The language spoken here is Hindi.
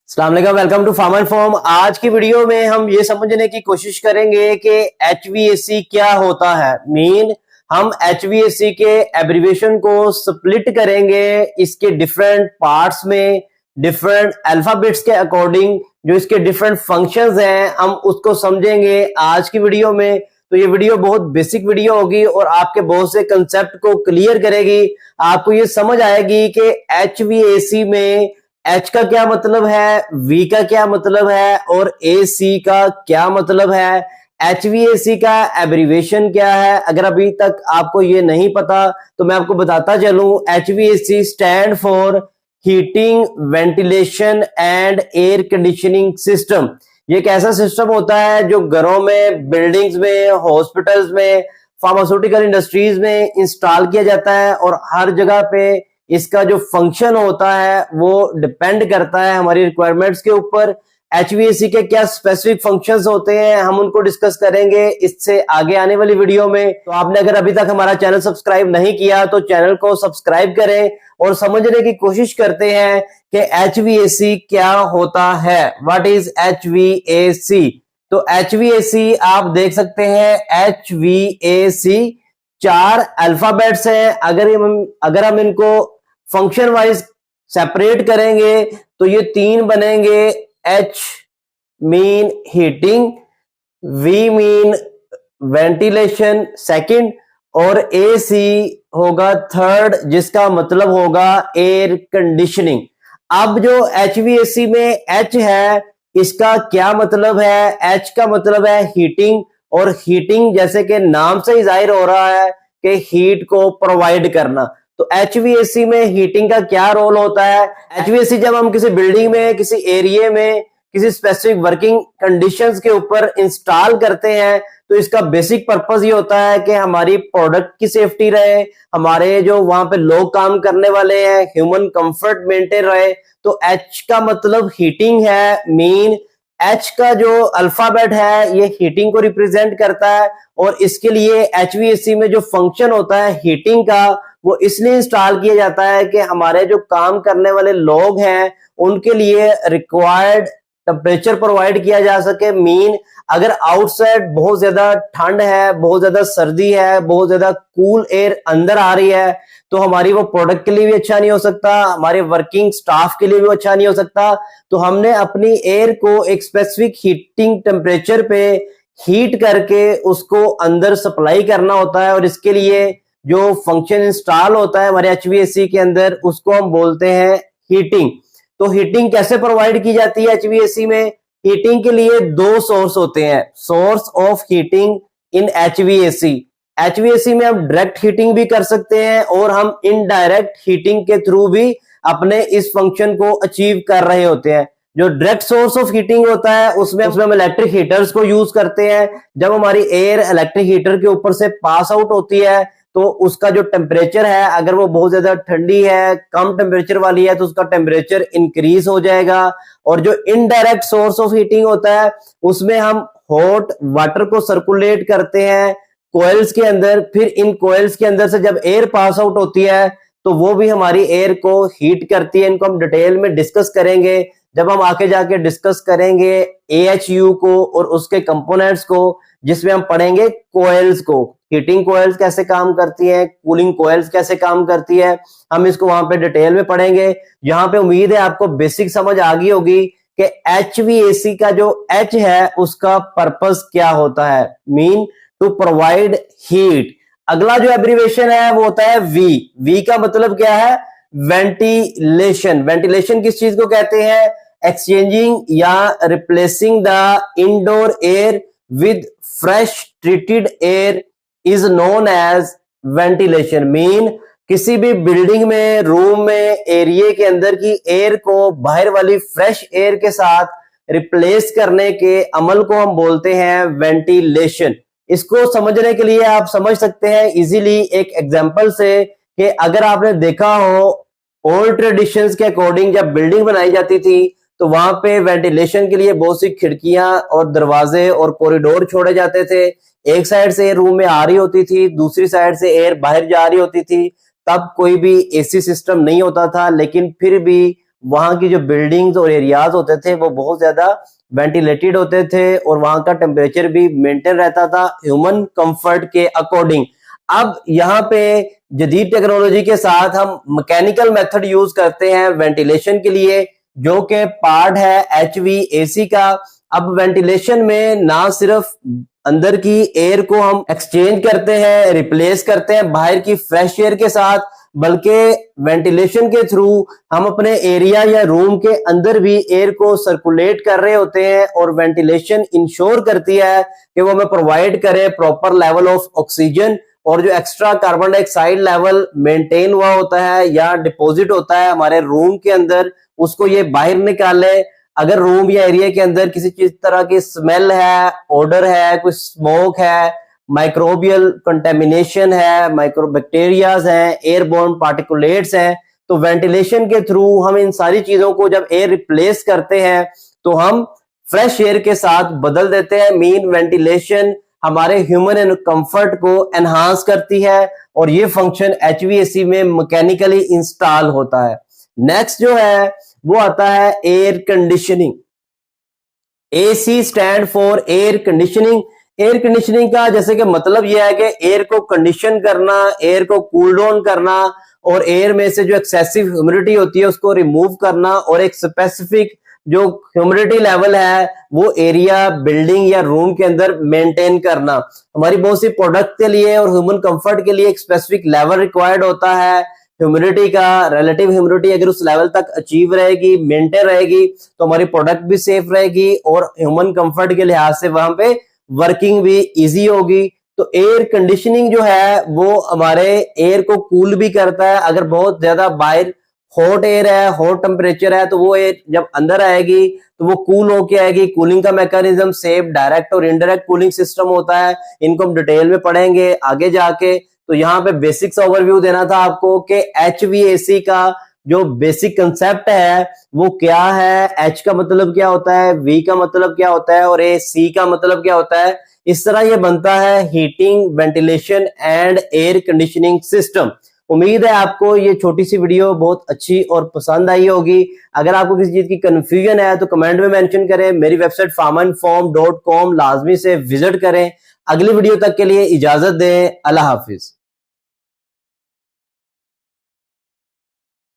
अस्सलाम वालेकुम, welcome to farm and form. आज की वीडियो में हम ये समझने की कोशिश करेंगे कि एचवीएसी क्या होता है। हम एचवीएसी के एब्रीविएशन को स्प्लिट करेंगे इसके डिफरेंट पार्ट्स में, डिफरेंट अल्फाबेट्स के अकॉर्डिंग। जो इसके डिफरेंट फंक्शंस हैं हम उसको समझेंगे आज की वीडियो में। तो ये वीडियो बहुत बेसिक वीडियो होगी और आपके बहुत से कंसेप्ट को क्लियर करेगी। आपको ये समझ आएगी कि एचवीएसी में एच का क्या मतलब है, वी का क्या मतलब है और ए सी का क्या मतलब है, एचवीएसी का एब्रीविएशन क्या है। अगर अभी तक आपको ये नहीं पता तो मैं आपको बताता चलूं। HVAC stand for heating, ventilation and air conditioning system. ये एक ऐसा सिस्टम होता है जो घरों में, बिल्डिंग्स में, हॉस्पिटल्स में, फार्मास्यूटिकल इंडस्ट्रीज में इंस्टॉल किया जाता है और हर जगह पे इसका जो फंक्शन होता है वो डिपेंड करता है हमारी रिक्वायरमेंट्स के ऊपर। एचवीएसी के क्या स्पेसिफिक फंक्शंस होते हैं हम उनको डिस्कस करेंगे इससे आगे आने वाली वीडियो में। तो आपने अगर अभी तक हमारा चैनल सब्सक्राइब नहीं किया तो चैनल को सब्सक्राइब करें और समझने की कोशिश करते हैं कि एचवीएसी क्या होता है। What is HVAC? तो एचवीएसी आप देख सकते हैं, एचवीएसी 4 अल्फाबेट्स हैं। अगर हम इनको फंक्शन वाइज सेपरेट करेंगे तो ये 3 बनेंगे। H mean heating, V mean ventilation second और ए सी होगा थर्ड, जिसका मतलब होगा एयर कंडीशनिंग। अब जो एचवीएसी में एच है इसका क्या मतलब है? एच का मतलब है हीटिंग, और हीटिंग जैसे कि नाम से ही जाहिर हो रहा है कि हीट को प्रोवाइड करना। तो एचवीएसी में हीटिंग का क्या रोल होता है? एचवीएसी जब हम किसी बिल्डिंग में, किसी एरिया में, किसी स्पेसिफिक वर्किंग कंडीशंस के ऊपर इंस्टॉल करते हैं तो इसका बेसिक पर्पस ये होता है कि हमारी प्रोडक्ट की सेफ्टी रहे, हमारे जो वहां पे लोग काम करने वाले हैं ह्यूमन कंफर्ट मेंटेन रहे। तो एच का मतलब हीटिंग है। एच का जो अल्फाबेट है ये हीटिंग को रिप्रेजेंट करता है और इसके लिए एचवीएसी में जो फंक्शन होता है हीटिंग का वो इसलिए इंस्टॉल किया जाता है कि हमारे जो काम करने वाले लोग हैं उनके लिए रिक्वायर्ड टेम्परेचर प्रोवाइड किया जा सके। अगर आउटसाइड बहुत ज्यादा ठंड है, बहुत ज्यादा सर्दी है, बहुत ज्यादा कूल एयर अंदर आ रही है तो हमारी वो प्रोडक्ट के लिए भी अच्छा नहीं हो सकता, हमारे वर्किंग स्टाफ के लिए भी अच्छा नहीं हो सकता। तो हमने अपनी एयर को एक स्पेसिफिक हीटिंग टेम्परेचर पे हीट करके उसको अंदर सप्लाई करना होता है और इसके लिए जो फंक्शन इंस्टॉल होता है हमारे एचवीएसी के अंदर उसको हम बोलते हैं हीटिंग। तो हीटिंग कैसे प्रोवाइड की जाती है एचवीएसी में? हीटिंग के लिए 2 सोर्स होते हैं। Source of heating in HVAC, HVAC में हम डायरेक्ट हीटिंग भी कर सकते हैं और हम इनडायरेक्ट हीटिंग के थ्रू भी अपने इस फंक्शन को अचीव कर रहे होते हैं। जो डायरेक्ट सोर्स ऑफ हीटिंग होता है उसमें हम इलेक्ट्रिक हीटर्स को यूज करते हैं। जब हमारी एयर इलेक्ट्रिक हीटर के ऊपर से पास आउट होती है तो उसका जो टेम्परेचर है, अगर वो बहुत ज्यादा ठंडी है, कम टेम्परेचर वाली है तो उसका टेम्परेचर इंक्रीज हो जाएगा। और जो इनडायरेक्ट सोर्स ऑफ हीटिंग होता है उसमें हम हॉट वाटर को सर्कुलेट करते हैं कोयल्स के अंदर, फिर इन कोयल्स के अंदर से जब एयर पास आउट होती है तो वो भी हमारी एयर को हीट करती है। इनको हम डिटेल में डिस्कस करेंगे जब हम आके जाके डिस्कस करेंगे एएचयू को और उसके कंपोनेंट्स को, जिसमें हम पढ़ेंगे कोयल्स को, हीटिंग कोयल्स कैसे काम करती है, कूलिंग कोयल्स कैसे काम करती है, हम इसको वहां पे डिटेल में पढ़ेंगे। यहाँ पे उम्मीद है आपको बेसिक समझ आ गई होगी कि एचवीएसी का जो एच है उसका पर्पस क्या होता है। To provide heat. अगला जो एब्रीविएशन है वो होता है वी। वी का मतलब क्या है? वेंटिलेशन। वेंटिलेशन किस चीज को कहते हैं? एक्सचेंजिंग या replacing the indoor air with fresh treated air is known as ventilation. किसी भी बिल्डिंग में, रूम में, एरिया के अंदर की एयर को बाहर वाली फ्रेश एयर के साथ रिप्लेस करने के अमल को हम बोलते हैं वेंटिलेशन। इसको समझने के लिए आप समझ सकते हैं इजीली एक एग्जांपल से कि अगर आपने देखा हो ओल्ड ट्रेडिशंस के अकॉर्डिंग जब बिल्डिंग बनाई जाती थी तो वहां पे वेंटिलेशन के लिए बहुत सी खिड़कियां और दरवाजे और कॉरिडोर छोड़े जाते थे। एक साइड से एयर रूम में आ रही होती थी, दूसरी साइड से एयर बाहर जा रही होती थी। तब कोई भी एसी सिस्टम नहीं होता था लेकिन फिर भी वहां की जो बिल्डिंग्स और एरियाज होते थे वो बहुत ज्यादा वेंटिलेटेड होते थे और वहां का टेम्परेचर भी मेंटेन रहता था ह्यूमन कंफर्ट के अकॉर्डिंग। अब यहाँ पे जदीद टेक्नोलॉजी के साथ हम मैकेनिकल मेथड यूज करते हैं वेंटिलेशन के लिए, जो कि पार्ट है HVAC का। अब वेंटिलेशन में ना सिर्फ अंदर की एयर को हम एक्सचेंज करते हैं, रिप्लेस करते हैं बाहर की फ्रेश एयर के साथ, बल्कि वेंटिलेशन के थ्रू हम अपने एरिया या रूम के अंदर भी एयर को सर्कुलेट कर रहे होते हैं और वेंटिलेशन इंश्योर करती है कि वो हमें प्रोवाइड करे प्रॉपर लेवल ऑफ ऑक्सीजन, और जो extra carbon dioxide level maintain हुआ होता है या डिपॉजिट होता है हमारे रूम के अंदर, उसको ये बाहर निकाले। अगर रूम या एरिया के अंदर किसी चीज तरह की स्मेल है, ऑडर है, कुछ स्मोक है, माइक्रोबियल कंटेमिनेशन है, माइक्रोबैक्टीरियाज हैं, एयरबोर्न पार्टिकुलेट्स हैं, तो वेंटिलेशन के थ्रू हम इन सारी चीजों को जब एयर रिप्लेस करते हैं तो हम फ्रेश एयर के साथ बदल देते हैं। मीन वेंटिलेशन हमारे ह्यूमन एंड कंफर्ट को एनहांस करती है और ये फंक्शन HVAC में मैकेनिकली इंस्टॉल होता है। नेक्स्ट जो है वो आता है air conditioning. AC stand for air conditioning. Air conditioning का जैसे कि मतलब यह है कि एयर को कंडीशन करना, एयर को कूल डाउन करना और एयर में से जो एक्सेसिव ह्यूमिडिटी होती है उसको रिमूव करना और एक स्पेसिफिक जो ह्यूमिडिटी लेवल है वो एरिया, बिल्डिंग या रूम के अंदर मेंटेन करना। हमारी बहुत सी प्रोडक्ट के लिए और ह्यूमन कंफर्ट के लिए एक स्पेसिफिक लेवल रिक्वायर्ड होता है ह्यूमिडिटी का। रिलेटिव ह्यूमिडिटी अगर उस लेवल तक अचीव रहेगी, मेंटेन रहेगी, तो हमारी प्रोडक्ट भी सेफ रहेगी और ह्यूमन कंफर्ट के लिहाज से वहां पे वर्किंग भी इजी होगी। तो एयर कंडीशनिंग जो है वो हमारे एयर को कूल भी करता है। अगर बहुत ज्यादा बाहर हॉट एयर है, हॉट टेम्परेचर है, तो वो एयर जब अंदर आएगी तो वो कूल होके आएगी। कूलिंग का मैकेनिज्म सेफ डायरेक्ट और इनडायरेक्ट कूलिंग सिस्टम होता है, इनको हम डिटेल में पढ़ेंगे आगे जाके। तो यहाँ पे बेसिक्स ओवरव्यू देना था आपको कि HVAC का जो बेसिक कंसेप्ट है वो क्या है, H का मतलब क्या होता है, V का मतलब क्या होता है और AC का मतलब क्या होता है। इस तरह ये बनता है heating, ventilation and air conditioning system. उम्मीद है आपको ये छोटी सी वीडियो बहुत अच्छी और पसंद आई होगी। अगर आपको किसी चीज की कंफ्यूजन है तो कमेंट में मेंशन करें। मेरी वेबसाइट farminform.com लाजमी से विजिट करें। अगली वीडियो तक के लिए इजाजत दें। अल्लाह हाफिज।